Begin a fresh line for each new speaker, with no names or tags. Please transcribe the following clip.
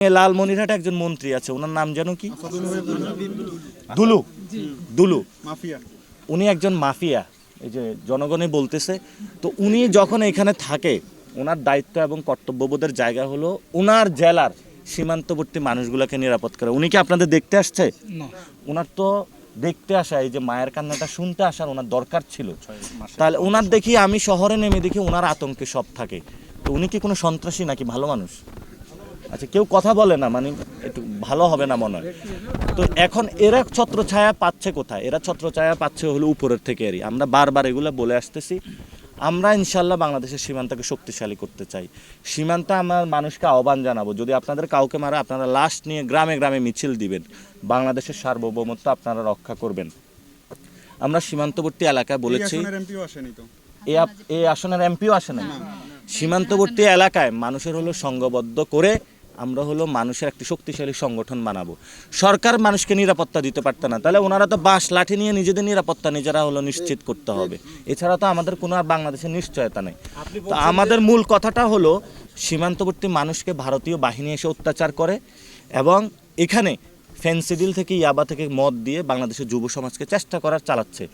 লালমনিরহাটে একজন মন্ত্রী আছে, ওনার নাম যেন কি, দুলু দুলু
মাফিয়া।
উনি একজন মাফিয়া, এই যে জনগণই বলতেছে। তো উনি যখন এখানে থাকে, ওনার দায়িত্ব এবং কর্তব্যবোধের জায়গা হলো ওনার জেলার সীমান্তবর্তী মানুষগুলোকে নিরাপদ করা। উনি কি আপনাদের দেখতে আসছে? ওনার তো দেখতে আসা, এই যে মায়ের কান্নাটা শুনতে আসার ওনার দরকার ছিল। তাহলে ওনার দেখি, আমি শহরে নেমে দেখি ওনার আতঙ্কে সব থাকে। তো উনি কি কোনো সন্ত্রাসী নাকি ভালো মানুষ? আচ্ছা, কেউ কথা বলে না, মানে একটু ভালো হবে না মনে হয়। তো এখন এরা ছত্রছায়া পাচ্ছে কোথায়? এরা ছত্রছায়া পাচ্ছে হলো উপরের থেকে। এরই আমরা বারবার এগুলো বলে আসতেছি। আমরা ইনশাল্লাহ বাংলাদেশের সীমান্তকে শক্তিশালী করতে চাই। সীমান্তে আমার মানুষকে আহ্বান জানাবো, যদি আপনাদের কাউকে মারে আপনারা লাশ নিয়ে গ্রামে গ্রামে মিছিল দিবেন, বাংলাদেশের সার্বভৌমত্ব আপনারা রক্ষা করবেন। আমরা সীমান্তবর্তী এলাকায় বলেছি, এই আসনের এমপিও আসে না। সীমান্তবর্তী এলাকায় মানুষের হলো সংঘবদ্ধ করে আমরা হলো মানুষের একটি শক্তিশালী সংগঠন বানাবো। সরকার মানুষকে নিরাপত্তা দিতে পারত না, তাহলে ওনারা তো বাঁশ লাঠি নিয়ে নিজেদের নিরাপত্তা নিজেরা হলো নিশ্চিত করতে হবে। এছাড়া তো আমাদের কোনো আর বাংলাদেশের নিশ্চয়তা নেই। তো আমাদের মূল কথাটা হলো সীমান্তবর্তী মানুষকে ভারতীয় বাহিনী এসে অত্যাচার করে এবং এখানে ফেন্সিডিল থেকে ইয়াবা থেকে মদ দিয়ে বাংলাদেশের যুব সমাজকে চেষ্টা করার চালাচ্ছে।